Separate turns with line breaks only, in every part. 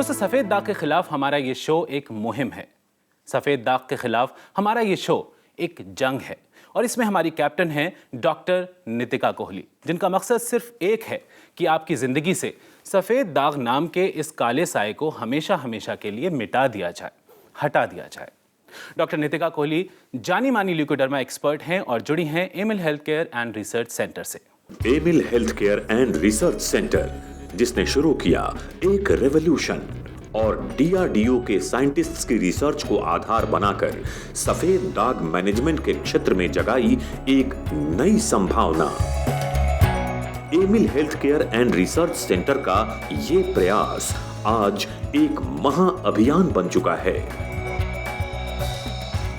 दोस्तों, सफ़ेद दाग के खिलाफ हमारा ये शो एक मुहिम है। सफ़ेद दाग के खिलाफ हमारा ये शो एक जंग है और इसमें हमारी कैप्टन हैं डॉक्टर नितिका कोहली, जिनका मकसद सिर्फ एक है कि आपकी ज़िंदगी से सफ़ेद दाग नाम के इस काले साए को हमेशा हमेशा के लिए मिटा दिया जाए, हटा दिया जाए। डॉक्टर नितिका कोहली जानी मानी ल्यूकोडर्मा एक्सपर्ट हैं और जुड़ी हैं Amil health care and research centre से।
Amil health care and research centre, जिसने शुरू किया एक रेवोल्यूशन और डीआरडीओ के साइंटिस्ट्स की रिसर्च को आधार बनाकर सफेद दाग मैनेजमेंट के क्षेत्र में जगाई एक नई संभावना। Emil health care and research centre का ये प्रयास आज एक महाअभियान बन चुका है।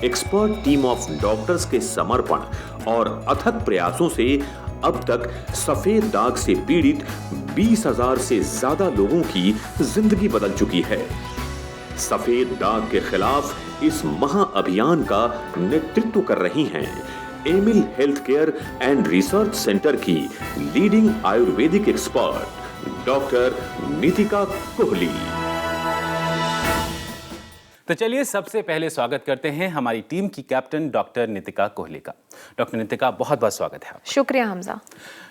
एक्सपर्ट टीम ऑफ डॉक्टर्स के समर्पण और अथक प्रयासों से अब तक सफेद दाग से पीड़ित 20,000 से ज्यादा लोगों की जिंदगी बदल चुकी है। सफेद दाग के खिलाफ इस महाअभियान का नेतृत्व कर रही हैं Amil health care and research centre की leading Ayurvedic expert doctor Nitika Kohli.
तो चलिए सबसे पहले स्वागत करते हैं हमारी टीम की कैप्टन डॉक्टर नितिका कोहली का। डॉक्टर नितिका, बहुत बहुत स्वागत है आपका।
शुक्रिया हमजा।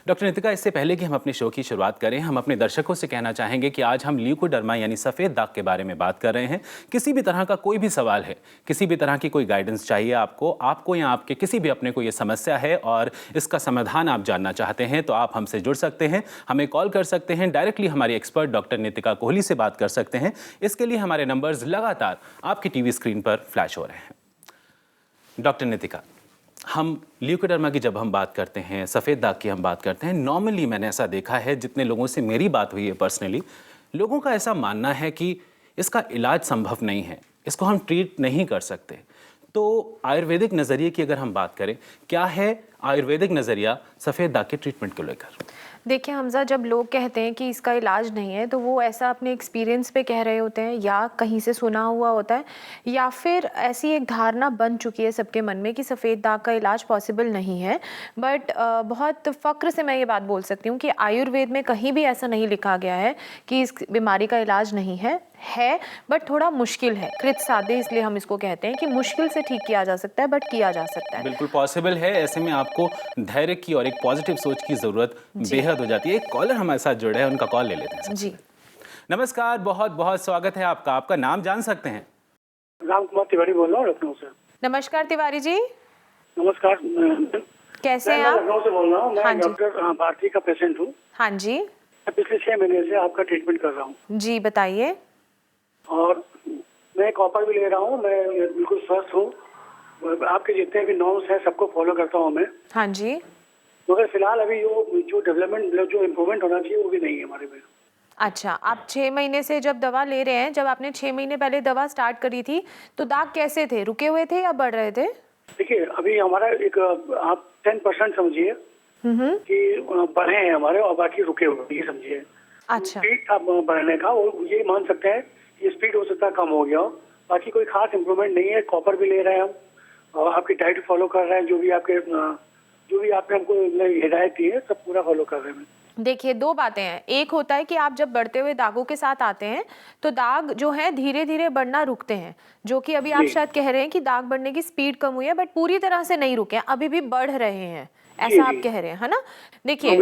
डॉक्टर नितिका, इससे पहले कि हम अपने शो की शुरुआत करें, हम अपने दर्शकों से कहना चाहेंगे कि आज हम ल्यूकोडर्मा यानी सफ़ेद दाग के बारे में बात कर रहे हैं। किसी भी तरह का कोई भी सवाल है, किसी भी तरह की कोई गाइडेंस चाहिए आपको या आपके किसी भी अपने को ये समस्या है और इसका समाधान आप जानना चाहते हैं, तो आप हमसे जुड़ सकते हैं, हमें कॉल कर सकते हैं, डायरेक्टली हमारी एक्सपर्ट डॉक्टर नितिका कोहली से बात कर सकते हैं। इसके लिए हमारे नंबर्स लगातार आपकी टीवी स्क्रीन पर फ्लैश हो रहे हैं। डॉक्टर नितिका, हम ल्यूकोडर्मा की जब हम बात करते हैं, सफ़ेद दाग की हम बात करते हैं, नॉर्मली मैंने ऐसा देखा है, जितने लोगों से मेरी बात हुई है पर्सनली, लोगों का ऐसा मानना है कि इसका इलाज संभव नहीं है, इसको हम ट्रीट नहीं कर सकते। तो आयुर्वेदिक नज़रिए की अगर हम बात करें, क्या है आयुर्वेदिक नज़रिया सफ़ेद दाग के ट्रीटमेंट को लेकर?
देखिए हमजा, जब लोग कहते हैं कि इसका इलाज नहीं है तो वो ऐसा अपने एक्सपीरियंस पे कह रहे होते हैं या कहीं से सुना हुआ होता है या फिर ऐसी एक धारणा बन चुकी है सबके मन में कि सफ़ेद दाग का इलाज पॉसिबल नहीं है। बट बहुत फ़क्र से मैं ये बात बोल सकती हूँ कि आयुर्वेद में कहीं भी ऐसा नहीं लिखा गया है कि इस बीमारी का इलाज नहीं है बट थोड़ा मुश्किल है। कृत साध्य इसलिए हम इसको कहते हैं कि मुश्किल से ठीक किया जा सकता है, बट किया जा सकता है।
बिल्कुल पॉसिबल है। ऐसे में आपको धैर्य की और एक पॉजिटिव सोच की ज़रूरत बेहद हो जाती है। एक कॉलर हमारे साथ जुड़े हैं, उनका कॉल ले लेते हैं
जी।
नमस्कार, बहुत बहुत स्वागत है आपका। आपका नाम जान सकते हैं?
राम कुमार तिवारी बोल रहा हूँ लखनऊ से।
नमस्कार तिवारी जी।
नमस्कार।
कैसे हैं आप?
लखनऊ से बोल रहा हूँ। मैं
हाँ जी।
डॉक्टर भारती का पेशेंट हूँ।
हाँ जी।
मैं पिछले 6 महीने से आपका ट्रीटमेंट कर रहा हूँ।
जी बताइए।
और मैं कॉपर भी ले रहा हूँ, मैं बिल्कुल स्वस्थ हूँ। आपके जितने भी नॉर्म्स हैं सबको फॉलो करता हूँ मैं।
हाँ जी।
मगर फिलहाल अभी जो डेवलपमेंट, जो इम्प्रूवमेंट होना चाहिए वो भी नहीं है हमारे में।
अच्छा, आप 6 महीने से जब दवा ले रहे हैं, जब आपने 6 महीने पहले दवा स्टार्ट करी थी तो दाग कैसे थे? रुके हुए थे या बढ़ रहे थे?
देखिए, अभी हमारा एक आप 10% समझिए कि बढ़े हैं हमारे और बाकी रुके हुए, ये समझिए।
अच्छा।
स्पीड आप बढ़ने का वो ये मान सकते हैं, ये स्पीड हो सकता है कम हो गया हो, बाकी कोई खास इम्प्रूवमेंट नहीं है। कॉपर भी ले रहे हैं हम और आपकी डाइट फॉलो कर रहे हैं, जो भी आपने हमको हिदायत दी है सब पूरा फॉलो कर रहे हैं।
देखिए, 2 बातें हैं। एक होता है कि आप जब बढ़ते हुए दागों के साथ आते हैं तो दाग जो है धीरे धीरे बढ़ना रुकते हैं, जो कि अभी आप शायद कह रहे हैं कि दाग बढ़ने की स्पीड कम हुई है, बट पूरी तरह से नहीं रुके हैं, अभी भी बढ़ रहे हैं, ऐसा आप कह रहे हैं, है ना? देखिए,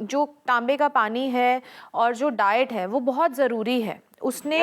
जो तांबे का पानी है और जो डाइट है वो बहुत ज़रूरी है। उसने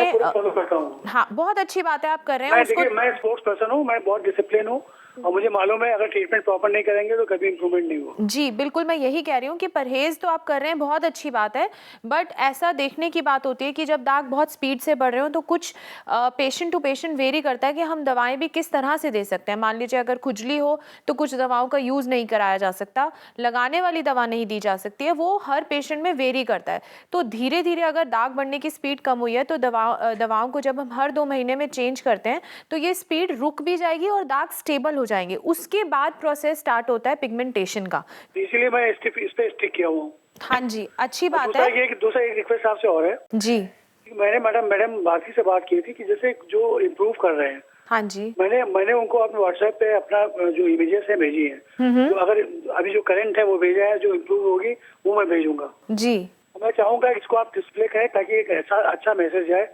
हाँ, बहुत अच्छी बात है आप कर रहे हैं।
मैं स्पोर्ट्स पर्सन हूँ, मैं बहुत डिसिप्लिन हूँ और मुझे मालूम है अगर ट्रीटमेंट प्रॉपर नहीं करेंगे तो कभी इम्प्रूवमेंट नहीं होगा।
जी बिल्कुल, मैं यही कह रही हूँ कि परहेज तो आप कर रहे हैं, बहुत अच्छी बात है, बट ऐसा देखने की बात होती है कि जब दाग बहुत स्पीड से बढ़ रहे हो तो कुछ पेशेंट टू पेशेंट वेरी करता है कि हम दवाएं भी किस तरह से दे सकते हैं। मान लीजिए अगर खुजली हो तो कुछ दवाओं का यूज़ नहीं कराया जा सकता, लगाने वाली दवा नहीं दी जा सकती है, वो हर पेशेंट में वेरी करता है। तो धीरे धीरे अगर दाग बढ़ने की स्पीड कम हुई है तो दवाओं को जब हम हर 2 महीने में चेंज करते हैं तो ये स्पीड रुक भी जाएगी और दाग स्टेबल हो जाएंगे। उसके बाद प्रोसेस स्टार्ट होता है पिगमेंटेशन का।
इसीलिए मैं इस पे स्टिक किया हूँ।
हाँ जी, अच्छी बात है।
दूसरा एक रिक्वेस्ट आपसे और है
जी।
मैंने मैडम भारती से बात की थी कि जैसे जो इम्प्रूव कर रहे हैं,
हाँ जी,
मैंने उनको अपने व्हाट्सएप पे अपना जो इमेजेस है भेजी है, तो अगर अभी जो करंट है वो भेजा है, जो इम्प्रूव होगी वो मैं भेजूंगा।
जी।
मैं चाहूंगा इसको आप डिस्प्ले करें ताकि एक ऐसा अच्छा मैसेज जाए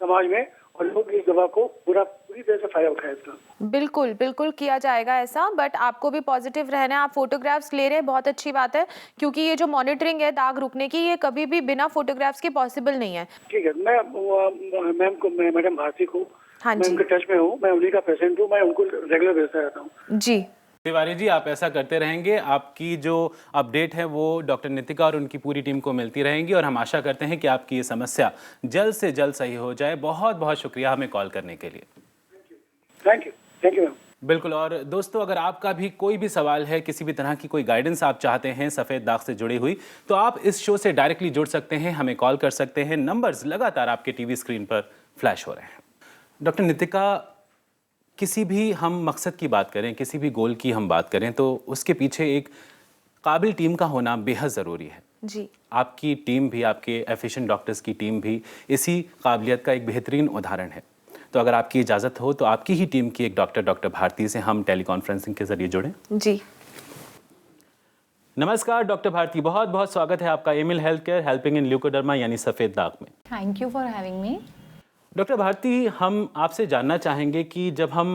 समाज में, और लोग इस दवा को पूरी तरह से फायदा उठाए इसका।
बिल्कुल बिल्कुल किया जाएगा ऐसा, बट आपको भी पॉजिटिव रहना है। आप फोटोग्राफ्स ले रहे हैं, बहुत अच्छी बात है, क्योंकि ये जो मॉनिटरिंग है दाग रुकने की, ये कभी भी बिना फोटोग्राफ्स के पॉसिबल नहीं है।
ठीक है, मैं मैडम भारती को,
हाँ
मैं
जी
उनके टच में हूँ, मैं उन्हीं का पेशेंट हूँ, मैं उनको रेगुलर भेजता रहता हूँ।
जी
तिवारी जी, आप ऐसा करते रहेंगे, आपकी जो अपडेट है वो डॉक्टर नितिका और उनकी पूरी टीम को मिलती रहेंगी और हम आशा करते हैं कि आपकी ये समस्या जल्द से जल्द सही हो जाए। बहुत बहुत शुक्रिया हमें कॉल करने के लिए।
Thank you ma'am.
बिल्कुल। और दोस्तों, अगर आपका भी कोई भी सवाल है, किसी भी तरह की कोई गाइडेंस आप चाहते हैं सफ़ेद दाग से जुड़ी हुई, तो आप इस शो से डायरेक्टली जुड़ सकते हैं, हमें कॉल कर सकते हैं। नंबर्स लगातार आपके टीवी स्क्रीन पर फ्लैश हो रहे हैं। डॉक्टर नितिका, किसी भी हम मकसद की बात करें, किसी भी गोल की हम बात करें, तो उसके पीछे एक काबिल टीम का होना बेहद ज़रूरी है।
जी
आपकी टीम भी, आपके एफिशिएंट डॉक्टर्स की टीम भी इसी काबिलियत का एक बेहतरीन उदाहरण है। तो अगर आपकी इजाज़त हो तो आपकी ही टीम की एक डॉक्टर भारती से हम टेलीकॉन्फ्रेंसिंग के जरिए जुड़ें।
जी
नमस्कार डॉक्टर भारती, बहुत बहुत स्वागत है आपका Emil health care helping in leucoderma यानी सफ़ेद दाग में।
Thank you for having me.
Doctor Bharti, हम आपसे जानना चाहेंगे कि जब हम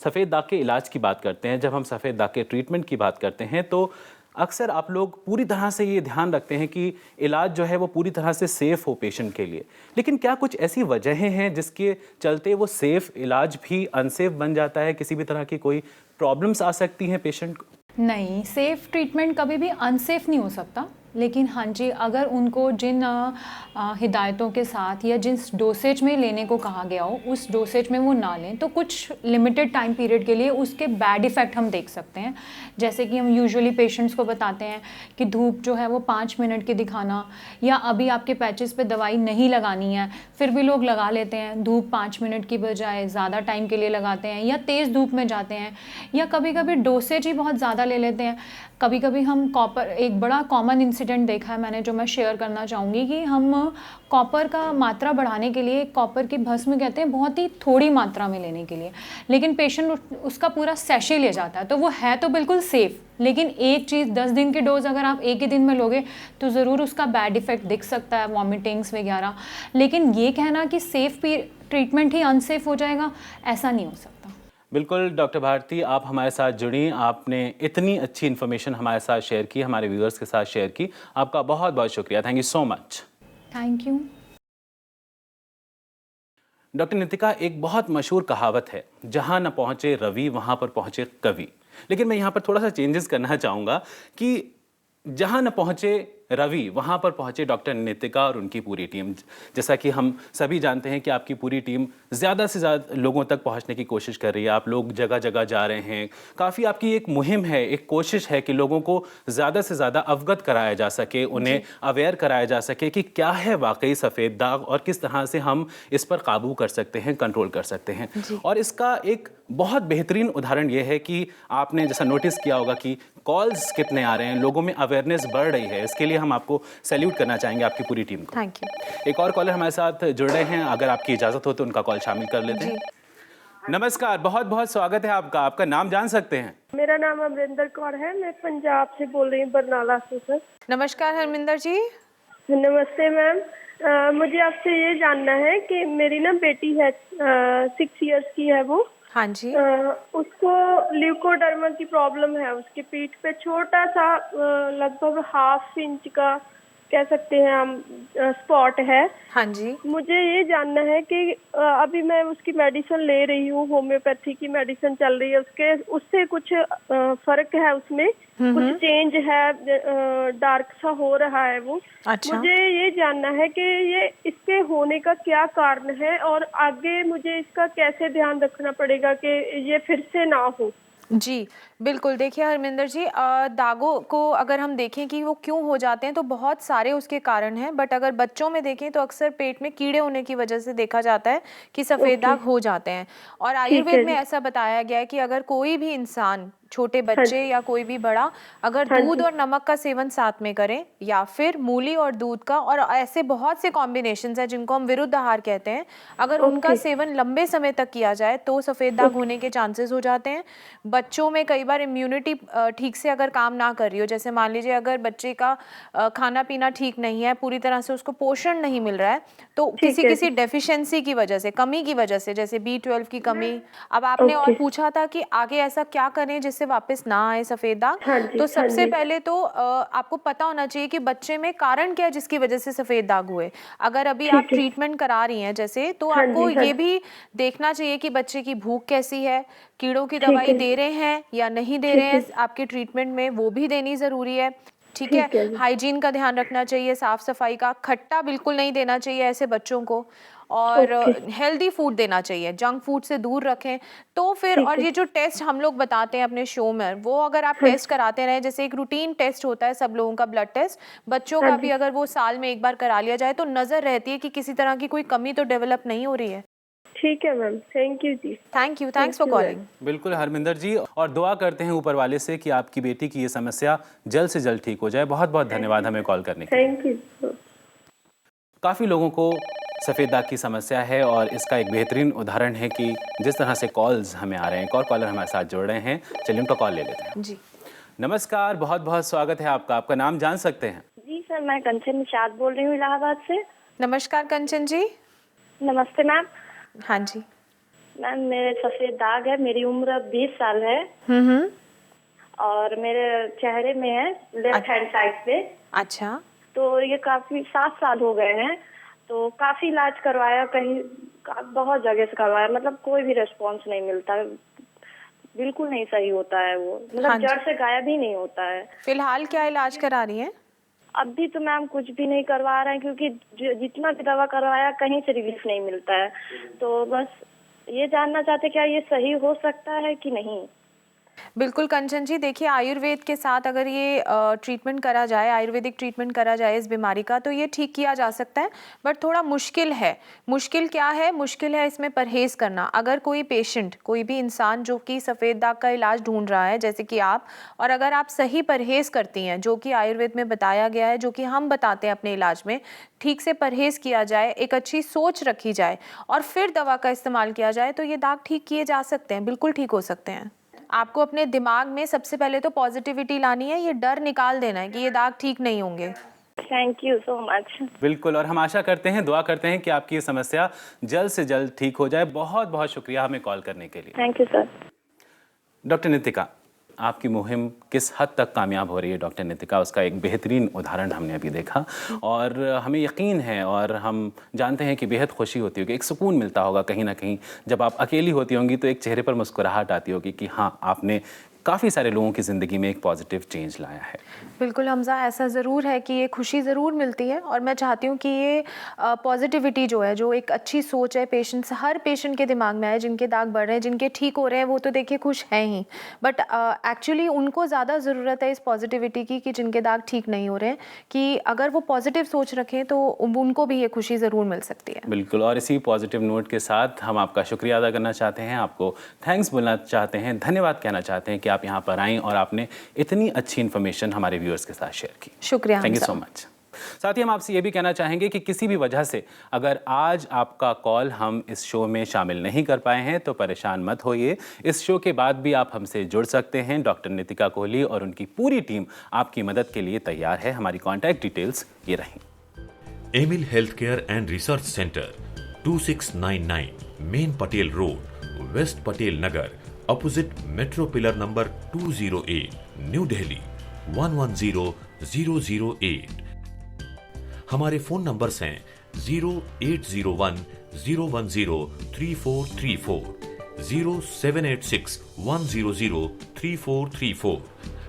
सफ़ेद दाग के इलाज की बात करते हैं, जब हम सफ़ेद दाग के ट्रीटमेंट की बात करते हैं, तो अक्सर आप लोग पूरी तरह से ये ध्यान रखते हैं कि इलाज जो है वो पूरी तरह से सेफ़ हो पेशेंट के लिए। लेकिन क्या कुछ ऐसी वजहें हैं जिसके चलते वो सेफ़ इलाज भी अनसेफ बन जाता है? किसी भी तरह की कोई प्रॉब्लम्स आ सकती हैं पेशेंट को?
नहीं, सेफ़ ट्रीटमेंट कभी भी अनसेफ नहीं हो सकता, लेकिन हाँ जी, अगर उनको जिन हिदायतों के साथ या जिस डोसेज में लेने को कहा गया हो उस डोसेज में वो ना लें, तो कुछ लिमिटेड टाइम पीरियड के लिए उसके बैड इफ़ेक्ट हम देख सकते हैं। जैसे कि हम यूजुअली पेशेंट्स को बताते हैं कि धूप जो है वो 5 मिनट की दिखाना, या अभी आपके पैचेस पे दवाई नहीं लगानी है फिर भी लोग लगा लेते हैं, धूप 5 मिनट की बजाय ज़्यादा टाइम के लिए लगाते हैं, या तेज़ धूप में जाते हैं, या कभी कभी डोसेज ही बहुत ज़्यादा ले लेते हैं। कभी कभी हम कॉपर, एक बड़ा कॉमन इंसिडेंट देखा है मैंने जो मैं शेयर करना चाहूँगी, कि हम कॉपर का मात्रा बढ़ाने के लिए कॉपर की भस्म कहते हैं बहुत ही थोड़ी मात्रा में लेने के लिए, लेकिन पेशेंट उसका पूरा सैशे ले जाता है, तो वो है तो बिल्कुल सेफ़, लेकिन एक चीज़ 10 दिन की डोज अगर आप एक ही दिन में लोगे तो ज़रूर उसका बैड इफ़ेक्ट दिख सकता है, वॉमिटिंग्स वगैरह। लेकिन ये कहना कि सेफ़ ट्रीटमेंट ही अनसेफ हो जाएगा, ऐसा नहीं हो सकता।
बिल्कुल डॉक्टर भारती, आप हमारे साथ जुड़ी, आपने इतनी अच्छी इन्फॉर्मेशन हमारे साथ शेयर की, हमारे व्यूअर्स के साथ शेयर की, आपका बहुत बहुत शुक्रिया। Thank you so much.
Thank you.
Doctor Nitika, एक बहुत मशहूर कहावत है, जहाँ न पहुँचे रवि वहाँ पर पहुँचे कवि। लेकिन मैं यहाँ पर थोड़ा सा चेंजेस करना चाहूँगा कि जहाँ न पहुँचे रवि वहाँ पर पहुँचे डॉक्टर नितिका और उनकी पूरी टीम। जैसा कि हम सभी जानते हैं कि आपकी पूरी टीम ज़्यादा से ज़्यादा लोगों तक पहुँचने की कोशिश कर रही है। आप लोग जगह जगह जा रहे हैं, काफ़ी आपकी एक मुहिम है, एक कोशिश है कि लोगों को ज़्यादा से ज़्यादा अवगत कराया जा सके, उन्हें अवेयर कराया जा सके कि क्या है वाकई सफ़ेद दाग और किस तरह से हम इस पर काबू कर सकते हैं, कंट्रोल कर सकते हैं। और इसका एक बहुत बेहतरीन उदाहरण ये है कि आपने जैसा नोटिस किया होगा कि कॉल्स कितने आ रहे हैं, लोगों में अवेयरनेस बढ़ रही है। इसके लिए हम आपको सैल्यूट करना चाहेंगे, आपकी पूरी टीम को।
Thank you.
एक और कॉलर हमारे साथ जुड़ रहे हैं, अगर आपकी इजाज़त हो तो उनका कॉल शामिल कर लेते हैं। नमस्कार, बहुत बहुत स्वागत है आपका, आपका नाम जान सकते हैं?
मेरा नाम अमरिंदर कौर है, मैं पंजाब से बोल रही हूँ, बरनाला से सर।
नमस्कार हरमिंदर जी।
नमस्ते मैम। मुझे आपसे ये जानना है कि मेरी ना बेटी है 6 इयर्स की है वो।
हाँ जी।
उसको ल्यूकोडर्मा की प्रॉब्लम है, उसकी पीठ पे छोटा सा लगभग 1/2 इंच का कह सकते हैं हम स्पॉट है।
हाँ जी।
मुझे ये जानना है कि अभी मैं उसकी मेडिसिन ले रही हूँ, होम्योपैथी की मेडिसिन चल रही है, उससे कुछ फर्क है, उसमें कुछ चेंज है, डार्क सा हो रहा है वो।
अच्छा।
मुझे ये जानना है कि ये इसके होने का क्या कारण है और आगे मुझे इसका कैसे ध्यान रखना पड़ेगा कि ये फिर से ना हो।
जी बिल्कुल, देखिए हरमिंदर जी, दागों को अगर हम देखें कि वो क्यों हो जाते हैं तो बहुत सारे उसके कारण हैं, बट अगर बच्चों में देखें तो अक्सर पेट में कीड़े होने की वजह से देखा जाता है कि सफ़ेद दाग हो जाते हैं। और आयुर्वेद में ऐसा बताया गया है कि अगर कोई भी इंसान छोटे बच्चे या कोई भी बड़ा अगर दूध और नमक का सेवन साथ में करें या फिर मूली और दूध का, और ऐसे बहुत से कॉम्बिनेशंस हैं जिनको हम विरुद्ध आहार कहते हैं, अगर उनका सेवन लंबे समय तक किया जाए तो सफ़ेद दाग होने के चांसेस हो जाते हैं। बच्चों में कई बार इम्यूनिटी ठीक से अगर काम ना कर रही हो, जैसे मान लीजिए अगर बच्चे का खाना पीना ठीक नहीं है, पूरी तरह से उसको पोषण नहीं मिल रहा है, तो किसी डेफिशिएंसी की वजह से, कमी की वजह से, जैसे B12 की कमी। अब आपने और पूछा था कि आगे ऐसा क्या करें जिससे वापस ना आए सफ़ेद दाग, तो सबसे पहले तो आपको पता होना चाहिए कि बच्चे में कारण क्या है जिसकी वजह से सफ़ेद दाग हुए। अगर अभी आप ट्रीटमेंट करा रही हैं जैसे, तो आपको ये भी देखना चाहिए कि बच्चे की भूख कैसी है, कीड़ों की दवाई दे रहे हैं या नहीं दे रहे हैं आपके ट्रीटमेंट में, वो भी देनी ज़रूरी है। ठीक है, हाइजीन का ध्यान रखना चाहिए, साफ सफाई का, खट्टा बिल्कुल नहीं देना चाहिए ऐसे बच्चों को, और हेल्दी फूड देना चाहिए, जंक फूड से दूर रखें। तो फिर और ये जो टेस्ट हम लोग बताते हैं अपने शो में, वो अगर आप टेस्ट कराते रहें, जैसे एक रूटीन टेस्ट होता है सब लोगों का ब्लड टेस्ट, बच्चों का भी अगर वो साल में एक बार करा लिया जाए तो नज़र रहती है कि किसी तरह की कोई कमी तो डेवलप नहीं हो रही है।
ठीक है ma'am, thank you ji.
Thank you, thanks for calling.
बिल्कुल हरमिंदर जी, और दुआ करते हैं ऊपर वाले से कि आपकी बेटी की ये समस्या जल्द से जल्द ठीक हो जाए। बहुत बहुत धन्यवाद हमें कॉल करने के लिए।
Thank you.
काफ़ी लोगों को सफ़ेद दाग की समस्या है और इसका एक बेहतरीन उदाहरण है कि जिस तरह से कॉल्स हमें आ रहे हैं। एक और कॉलर हमारे साथ जुड़ रहे हैं, चलिए उनका कॉल ले लेते हैं
जी।
नमस्कार, बहुत बहुत स्वागत है आपका। आपका नाम जान सकते हैं?
जी सर, मैं कंचन निषाद बोल रही हूँ इलाहाबाद से।
नमस्कार कंचन जी।
नमस्ते मैम।
हाँ जी
मैम, मेरे सफ़ेद दाग है, मेरी उम्र 20 साल है और मेरे चेहरे में है लेफ्ट हैंड साइड पे।
अच्छा।
तो ये काफ़ी 7 साल हो गए हैं, तो काफ़ी इलाज करवाया, कहीं बहुत जगह से करवाया, मतलब कोई भी रिस्पॉन्स नहीं मिलता, बिल्कुल नहीं सही होता है वो, मतलब जड़ से गायब ही नहीं होता है।
फिलहाल क्या इलाज करा रही हैं?
अभी तो मैम कुछ भी नहीं करवा रहे हैं, क्योंकि जितना भी दवा करवाया कहीं से रिलीफ नहीं मिलता है। तो बस ये जानना चाहते क्या ये सही हो सकता है कि नहीं?
बिल्कुल कंचन जी, देखिए आयुर्वेद के साथ अगर ये ट्रीटमेंट करा जाए, आयुर्वेदिक ट्रीटमेंट करा जाए इस बीमारी का, तो ये ठीक किया जा सकता है, बट थोड़ा मुश्किल है। मुश्किल क्या है? मुश्किल है इसमें परहेज़ करना। अगर कोई पेशेंट, कोई भी इंसान जो कि सफ़ेद दाग का इलाज ढूंढ रहा है जैसे कि आप, और अगर आप सही परहेज़ करती हैं जो कि आयुर्वेद में बताया गया है, जो कि हम बताते हैं अपने इलाज में, ठीक से परहेज़ किया जाए, एक अच्छी सोच रखी जाए और फिर दवा का इस्तेमाल किया जाए, तो ये दाग ठीक किए जा सकते हैं, बिल्कुल ठीक हो सकते हैं। आपको अपने दिमाग में सबसे पहले तो पॉजिटिविटी लानी है, ये डर निकाल देना है कि ये दाग ठीक नहीं होंगे।
Thank you so much. बिल्कुल,
और हम आशा करते हैं, दुआ करते हैं कि आपकी ये समस्या जल्द से जल्द ठीक हो जाए। बहुत बहुत शुक्रिया हमें कॉल करने के लिए।
Thank you sir.
Doctor Nitika, आपकी मुहिम किस हद तक कामयाब हो रही है डॉक्टर नितिका, उसका एक बेहतरीन उदाहरण हमने अभी देखा, और हमें यकीन है और हम जानते हैं कि बेहद खुशी होती होगी, एक सुकून मिलता होगा कहीं ना कहीं। जब आप अकेली होती होंगी तो एक चेहरे पर मुस्कुराहट आती होगी कि हाँ, आपने काफ़ी सारे लोगों की ज़िंदगी में एक पॉजिटिव चेंज लाया है।
बिल्कुल हमजा, ऐसा ज़रूर है कि ये खुशी ज़रूर मिलती है, और मैं चाहती हूँ कि ये पॉजिटिविटी जो है, जो एक अच्छी सोच है पेशेंट्स, हर पेशेंट के दिमाग में आए, जिनके दाग बढ़ रहे हैं, जिनके ठीक हो रहे हैं, वो तो देखिए खुश हैं ही, बट एक्चुअली उनको ज़्यादा ज़रूरत है इस पॉजिटिविटी की कि जिनके दाग ठीक नहीं हो रहे हैं, कि अगर वो पॉजिटिव सोच रखें तो उनको भी ये खुशी ज़रूर मिल सकती है।
बिल्कुल, और इसी पॉजिटिव नोट के साथ हम आपका शुक्रिया अदा करना चाहते हैं, आपको थैंक्स बोलना चाहते हैं, धन्यवाद कहना चाहते हैं कि आप यहाँ पर आएँ और आपने इतनी अच्छी इन्फॉर्मेशन हमारे व्यूअर्स के साथ शेयर की।
शुक्रिया,
थैंक यू सो मच। साथ ही हम आपसे ये भी कहना चाहेंगे कि किसी भी वजह से अगर आज आपका कॉल हम इस शो में शामिल नहीं कर पाए हैं तो परेशान मत होइए। इस शो के बाद भी आप हमसे जुड़ सकते हैं। डॉक्टर नितिका कोहली और उनकी पूरी टीम आपकी मदद के लिए तैयार है। हमारी कॉन्टैक्ट डिटेल्स ये रहीं।
Emil health care and research centre, 2699 main Patel road, west Patel Nagar, opposite metro pillar number 208, New Delhi 110008। हमारे फोन नंबर्स हैं 0801-010-3434, 0786-100-3434।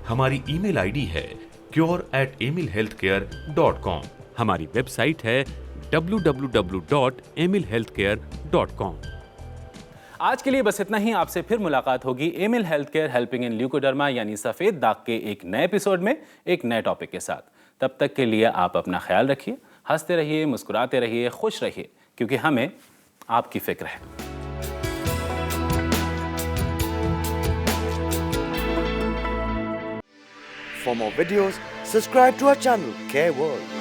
हमारी ईमेल आईडी है cure@emilhealthcare.com। हमारी वेबसाइट है www.emilhealthcare.com।
आज के लिए बस इतना ही। आपसे फिर मुलाकात होगी Emil health care helping in leucoderma यानी सफ़ेद दाग के एक नए एपिसोड में एक नए टॉपिक के साथ। तब तक के लिए आप अपना ख्याल रखिए, हंसते रहिए, मुस्कुराते रहिए, खुश रहिए, क्योंकि हमें आपकी फिक्र है।
For more videos, subscribe to our channel, Care World.